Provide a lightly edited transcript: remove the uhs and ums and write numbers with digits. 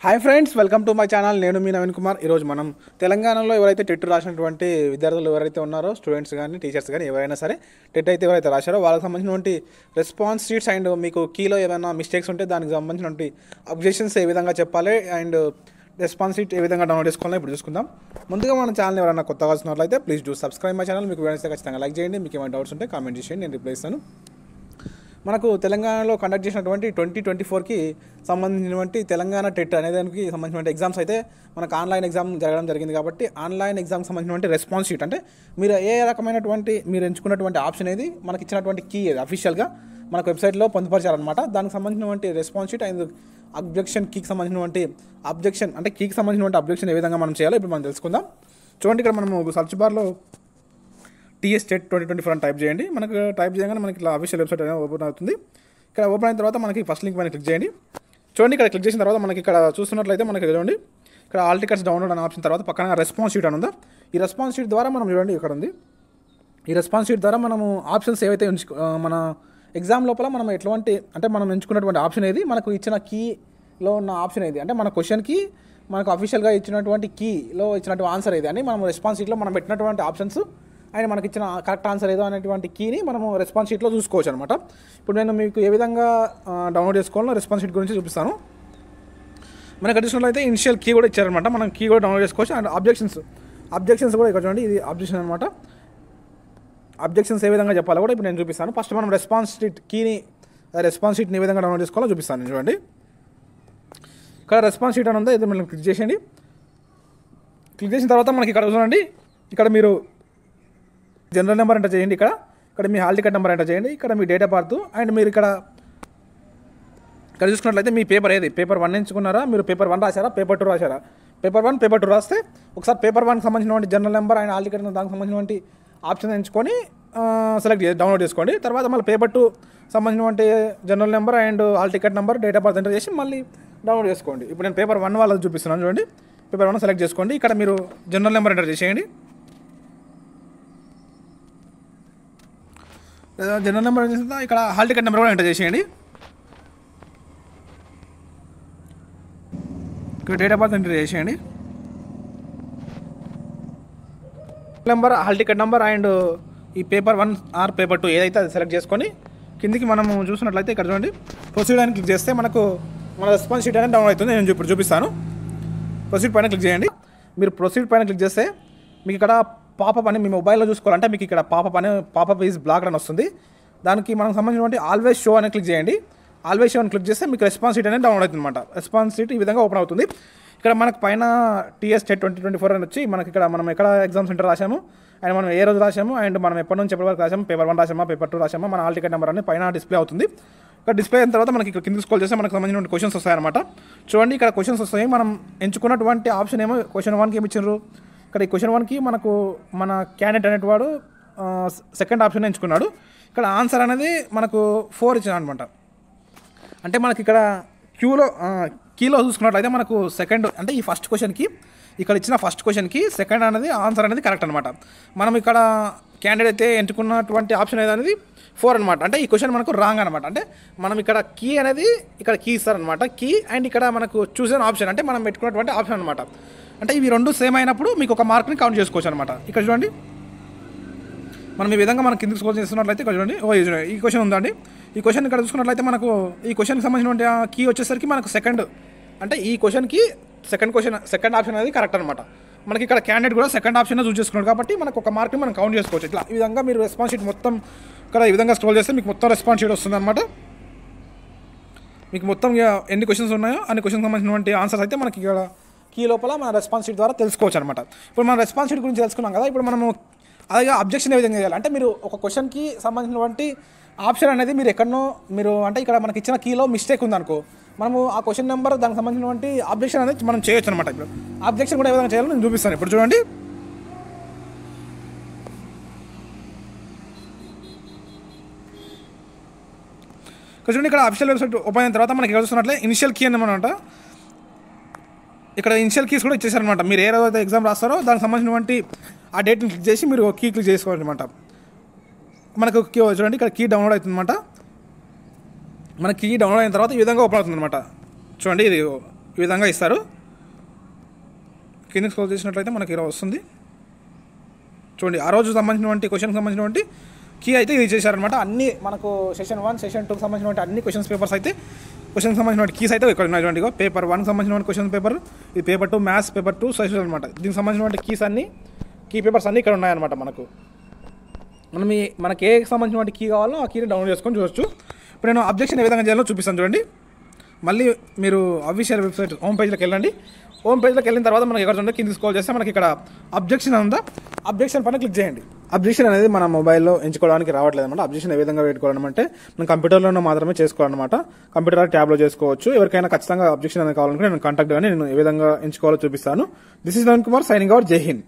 Hi friends, welcome to my channel. నేను మీ నవీన్ కుమార్. ఈరోజు మనం తెలంగాణలో ఎవరైతే టెట్ రాసినటువంటి విద్యార్థులు ఎవరైతే ఉన్నారో, స్టూడెంట్స్ కానీ టీచర్స్ కానీ ఎవరైనా సరే టెట్ అయితే ఎవరైతే రాశారో వాళ్ళకి సంబంధించినటువంటి రెస్పాన్స్ షీట్స్ అండ్ మీకు కీలో ఏమైనా మిస్టేక్స్ ఉంటే దానికి సంబంధించినటువంటి అబ్జెక్షన్స్ ఏ విధంగా చెప్పాలి అండ్ రెస్పాన్స్ షీట్ ఏ విధంగా డౌన్లోడ్ చేసుకోవాలో ఇప్పుడు చూసుకుందాం. ముందుగా మన ఛానల్ ఎవరైనా కొత్తగా వచ్చినట్లయితే please do subscribe my channel. మీకు వీడియోస్ ఖచ్చితంగా లైక్ చేయండి. మీకు ఏమైనా డౌట్స్ ఉంటే కామెంట్ చేయండి, నేను రిప్లై ఇస్తాను. మనకు తెలంగాణలో కండక్ట్ చేసినటువంటి 2024కి సంబంధించినటువంటి తెలంగాణ టెట్ అనే దానికి సంబంధించిన ఎగ్జామ్స్ అయితే మనకు ఆన్లైన్ ఎగ్జామ్ జరగడం జరిగింది. కాబట్టి ఆన్లైన్ ఎగ్జామ్కి సంబంధించినటువంటి రెస్పాన్స్ షీట్ అంటే మీరు ఏ రకమైనటువంటి మీరు ఎంచుకున్నటువంటి ఆప్షన్ ఏది మనకి ఇచ్చినటువంటి కీ ఏది అఫీషియల్గా మనకు వెబ్సైట్లో పొందుపరిచారనమాట. దానికి సంబంధించినటువంటి రెస్పాన్స్ షీట్ అండ్ అబ్జెక్షన్ కీకి సంబంధించినటువంటి అబ్జెక్షన్ అంటే కీకి సంబంధించినటువంటి అబ్జెక్షన్ ఏ విధంగా మనం చేయాలో ఇప్పుడు మనం తెలుసుకుందాం. చూడండి, ఇక్కడ మనము సర్చ్ బార్లో టీఎస్ టెట్ 2024 అని టైప్ చేయండి. మనకు టైప్ చేయగానే మనకి ఇట్లా అఫీషియల్ వెబ్సైట్ అనేది ఓపెన్ అవుతుంది. ఇక్కడ ఓపెన్ అయిన తర్వాత మనకి ఫస్ట్ లింక్ పైన క్లిక్ చేయండి. చూడండి, ఇక్కడ క్లిక్ చేసిన తర్వాత మనకి ఇక్కడ చూస్తున్నట్లయితే మనకి చూడండి, ఇక్కడ ఆల్ టికెట్స్ డౌన్లోడ్ అనే ఆప్షన్ తర్వాత పక్కన రెస్పాన్స్ షీట్ అని ఉందా. ఈ రెస్పాన్స్ షీట్ ద్వారా మనం చూడండి ఇక్కడ ఉంది. ఈ రెస్పాన్స్ షీట్ ద్వారా మనము ఆప్షన్స్ ఏవైతే మన ఎగ్జామ్ లోపల మనం ఎటువంటి అంటే మనం ఎంచుకున్నటువంటి ఆప్షన్ ఏది మనకు ఇచ్చిన కీలో ఉన్న ఆప్షన్ ఏది అంటే మన క్వశ్చన్కి మనకు అఫీషియల్గా ఇచ్చినటువంటి కీలో ఇచ్చినటువంటి ఆన్సర్ ఏది అని మనం రెస్పాన్స్ షీట్లో మనం పెట్టినటువంటి ఆప్షన్స్ ఆయన మనకి ఇచ్చిన కరెక్ట్ ఆన్సర్ ఏదో అనేటువంటి కీని మనము రెస్పాన్స్ షీట్లో చూసుకోవచ్చు అనమాట. ఇప్పుడు నేను మీకు ఏ విధంగా డౌన్లోడ్ చేసుకోవాలో రెస్పాన్స్ షీట్ గురించి చూపిస్తాను. మనకు అడిషనల్ అయితే ఇనిషియల్ కీ కూడా ఇచ్చారనమాట. మనం కీ కూడా డౌన్లోడ్ చేసుకోవచ్చు. అండ్ అబ్జెక్షన్స్ కూడా ఇక్కడ చూడండి, ఇది అబ్జెక్షన్ అనమాట. అబ్జెక్షన్స్ ఏ విధంగా చెప్పాలో కూడా ఇప్పుడు నేను చూపిస్తాను. ఫస్ట్ మనం రెస్పాన్స్ షీట్ని ఏ విధంగా డౌన్లోడ్ చేసుకోవాలో చూపిస్తాను. చూడండి, ఇక్కడ రెస్పాన్స్ షీట్ అని ఉందా, ఇది మనం క్లిక్ చేసేయండి. క్లిక్ చేసిన తర్వాత మనకి ఇక్కడ చూడండి, ఇక్కడ మీరు జనరల్ నెంబర్ ఎంటర్ చేయండి. ఇక్కడ మీ హాల్ టికెట్ నెంబర్ ఎంటర్ చేయండి. ఇక్కడ మీ డేట్ ఆఫ్ బర్త్ అండ్ మీరు ఇక్కడ చూసుకున్నట్లయితే మీ పేపర్ ఏది పేపర్ 1 ఎంచుకున్నారా, మీరు పేపర్ 1 రాశారా, పేపర్ 2 రాశారా. పేపర్ 1 పేపర్ 2 రాస్తే ఒకసారి పేపర్ 1కి సంబంధించినటువంటి general number and hall ticket దానికి సంబంధించినటువంటి ఆప్షన్ ఎంచుకొని డౌన్లోడ్ చేసుకోండి. తర్వాత మళ్ళీ పేపర్ 2 సంబంధించినటువంటి general number and hall ticket number date of birth enter చేసి మళ్ళీ డౌన్లోడ్ చేసుకోండి. ఇప్పుడు నేను పేపర్ 1 వాళ్ళది చూపిస్తున్నాను. చూడండి, పేపర్ 1 సెలెక్ట్ చేసుకోండి. ఇక్కడ మీరు జనరల్ నెంబర్ ఎంటర్ చేసేయండి. జనరల్ నెంబర్ ఇక్కడ హాల్ టికెట్ నెంబర్ కూడా ఎంటర్ చేసేయండి. ఇక్కడ డేట్ ఆఫ్ బర్త్ ఎంటర్ చేసేయండి. Number, hall ticket number and ఈ పేపర్ 1 ఆర్ పేపర్ 2 ఏదైతే అది సెలెక్ట్ చేసుకొని కిందికి మనము చూసినట్లయితే ఇక్కడ చూడండి, ప్రొసీడ్ అని క్లిక్ చేస్తే మనకు మన రెస్పాన్స్ షీట్ అనేది డౌన్లోడ్ అవుతుంది. నేను ఇప్పుడు చూపిస్తాను. ప్రొసీడ్ పైన క్లిక్ చేయండి. మీరు ప్రొసీడ్ పైన క్లిక్ చేస్తే మీకు ఇక్కడ పాపప్ అని మీ మొబైల్లో చూసుకోవాలంటే మీకు ఇక్కడ పాపప్ ఈజ్ బ్లాక్ అని వస్తుంది. దానికి మనకు సంబంధించినటువంటి ఆల్వేస్ షో అని క్లిక్ చేయండి. ఆల్వేస్ షో అని క్లిక్ చేస్తే మీకు రెస్పాన్స్ షీట్ అనేది డౌన్లోడ్ అవుతుంది అనమాట. రెస్పాన్స్ షీట్ ఈ విధంగా ఓపెన్ అవుతుంది. ఇక్కడ మనకు పైన టీఎస్ టెట్ 2024 అని వచ్చి మనకి ఇక్కడ మనం ఎక్కడ ఎగ్జామ్ సెంటర్ రాసాము అండ్ మనం ఏ రోజు రాసాము అండ్ మనం ఎప్పటి నుంచి ఎప్పటి వరకు రాసాము, పేపర్ 1 రాసామా, పేపర్ 2 రాసామా, మన హాల్ టికెట్ నెంబర్ అని పైన డిస్ప్లే అవుతుంది. ఇక్కడ డిస్ప్లే అయిన తర్వాత మనకి ఇక్కడ కింద స్క్రోల్ చేస్తే మనకు సంబంధించిన క్వశ్చన్స్ వస్తాయన్నమాట. చూడండి, ఇక్కడ క్వశ్చన్స్ వస్తాయి. మనం ఎంచుకున్నటువంటి ఆప్షన్ ఏమో క్వశ్చన్ 1కి ఏమి ఇచ్చారు. ఇక్కడ ఈ క్వశ్చన్ 1కి మనకు మన క్యాండిడేట్ అనేటివాడు సెకండ్ ఆప్షన్ ఎంచుకున్నాడు. ఇక్కడ ఆన్సర్ అనేది మనకు 4 ఇచ్చిన అనమాట. అంటే మనకి ఇక్కడ కీలో చూసుకున్నట్లయితే మనకు సెకండ్ అంటే ఈ ఫస్ట్ క్వశ్చన్కి ఇక్కడ ఇచ్చిన ఫస్ట్ క్వశ్చన్కి సెకండ్ అనేది ఆన్సర్ అనేది కరెక్ట్ అనమాట. మనం ఇక్కడ క్యాండిడేట్ అయితే ఎంచుకున్నటువంటి ఆప్షన్ అనేది 4 అనమాట. అంటే ఈ క్వశ్చన్ మనకు రాంగ్ అనమాట. అంటే మనం ఇక్కడ కీ అనేది ఇక్కడ కీ ఇస్తారనమాట. కీ అండ్ ఇక్కడ మనకు చూసిన ఆప్షన్ అంటే మనం పెట్టుకున్నటువంటి ఆప్షన్ అనమాట. అంటే ఇవి రెండు సేమ్ అయినప్పుడు మీకు ఒక మార్క్ని కౌంట్ చేసుకోవచ్చు అనమాట. ఇక్కడ చూడండి, మనం ఈ విధంగా మనం కిందకి స్క్రోల్ చేస్తున్నట్లయితే ఇక్కడ చూడండి, ఈ క్వశ్చన్ ఉందండి. ఈ క్వశ్చన్ ఇక్కడ చూసుకున్నట్లయితే మనకు ఈ క్వశ్చన్కి సంబంధించిన కీ వచ్చేసరికి మనకు సెకండ్ అంటే ఈ క్వశ్చన్కి సెకండ్ ఆప్షన్ అనేది కరెక్ట్ అనమాట. మనకి ఇక్కడ క్యాండిడేట్ కూడా సెకండ్ ఆప్షన్ చూస్ చేసుకున్నాడు కాబట్టి మనకు ఒక మార్క్ని మనం కౌంట్ చేసుకోవచ్చు. ఇట్లా ఈ విధంగా మీరు రెస్పాన్స్ షీట్ మొత్తం ఇక్కడ ఈ విధంగా స్క్రోల్ చేస్తే మీకు మొత్తం రెస్పాన్స్ షీట్ వస్తుంది అనమాట. మీకు మొత్తం ఎన్ని క్వశ్చన్స్ ఉన్నాయో అన్ని క్వశ్చన్కి సంబంధించినటువంటి ఆన్సర్స్ అయితే మనకి ఇక్కడ కీ లోపల మన రెస్పాన్స్ షీట్ ద్వారా తెలుసుకోవచ్చు అనమాట. ఇప్పుడు మనం రెస్పాన్స్ షీట్ గురించి తెలుసుకున్నాం కదా. ఇప్పుడు మనము అలాగే అబ్జెక్షన్ ఏ విధంగా చేయాలి అంటే మీరు ఒక క్వశ్చన్కి సంబంధించినటువంటి ఆప్షన్ అనేది మీరు ఎక్కడనో అంటే ఇక్కడ మనకి ఇచ్చిన కీలో మిస్టేక్ ఉందనుకో, మనము ఆ క్వశ్చన్ నెంబర్ దానికి సంబంధించినటువంటి అబ్జెక్షన్ అనేది మనం చేయొచ్చు అనమాట. ఇప్పుడు అబ్జెక్షన్ కూడా ఏ విధంగా చేయాలో నేను చూపిస్తాను. ఇప్పుడు చూడండి, ఇక్కడ అఫీషియల్ వెబ్సైట్ ఓపెన్ అయిన తర్వాత మనకి ఇక్కడ చూస్తున్నట్లే ఇనిషియల్ కీ అనమాట. ఇక్కడ ఇనిషియల్ కీస్ కూడా ఇచ్చేసారనమాట. మీరు ఏ రోజైతే ఎగ్జామ్ రాస్తారో దానికి సంబంధించినటువంటి ఆ డేట్ని క్లిక్ చేసి మీరు కీ క్లిక్ చేసుకోవాలన్నమాట. మనకు చూడండి, ఇక్కడ కీ డౌన్లోడ్ అవుతుందన్నమాట. మన కీ డౌన్లోడ్ అయిన తర్వాత ఈ విధంగా ఓపెన్ అవుతుంది అనమాట. చూడండి, ఇది ఈ విధంగా ఇస్తారు. కిందకి స్క్రోల్ చేసినట్లయితే మనకి ఇలా వస్తుంది. చూడండి, ఆ రోజు సంబంధించినటువంటి క్వశ్చన్కి సంబంధించినటువంటి కీ అయితే ఇది చేశారనమాట. అన్ని మనకు సెషన్ 1 సెషన్ 2కి సంబంధించినటువంటి అన్ని క్వశ్చన్స్ పేపర్స్ అయితే క్వశ్చన్కి సంబంధించిన కీస్ అయితే ఇక్కడ ఉన్నాయి. చూడండి, పేపర్ 1 సంబంధించిన క్వశ్చన్ పేపర్, ఇది పేపర్ 2 మ్యాథ్స్, పేపర్ 2 సోషల్ అనమాట. దీనికి సంబంధించిన కీస్ అన్ని కీ పేపర్స్ అన్నీ ఇక్కడ ఉన్నాయన్నమాట. మనకి ఏ సంబంధించిన కీ కావాలో ఆ కీని డౌన్లోడ్ చేసుకొని చూడొచ్చు. ఇప్పుడు నేను అబ్జెక్షన్ ఏ విధంగా చేయాలో చూపిస్తాను. చూడండి, మళ్ళీ మీరు అఫీషియల్ వెబ్సైట్ హోమ్ పేజ్లోకి వెళ్ళండి. హోమ్ పేజ్లోకి వెళ్ళిన తర్వాత మనకి ఎక్కడ చూడండి, కింద స్క్రోల్ చేస్తే మనకి ఇక్కడ అబ్జెక్షన్ ఉందా, అబ్జెక్షన్ పైన క్లిక్ చేయండి. అబ్జెక్షన్ అనేది మన మొబైల్లో ఎంచుకోవడానికి రావట్లేదు అనమాట. అబ్జెక్షన్ ఏ విధంగా పెట్టుకోవాలంటే మనం కంప్యూటర్లోనే మాత్రమే చేసుకోవాలన్నమాట. కంప్యూటర్ ట్యాబ్లో చేసుకోవచ్చు. ఎవరికైనా ఖచ్చితంగా అబ్జెక్షన్ అనేది కావాలనుకుంటే నేను కాంటాక్ట్ కానీ నేను ఏ విధంగా ఎంచుకోవాలో చూపిస్తాను. This is Naveen Kumar signing out. జై హింద్.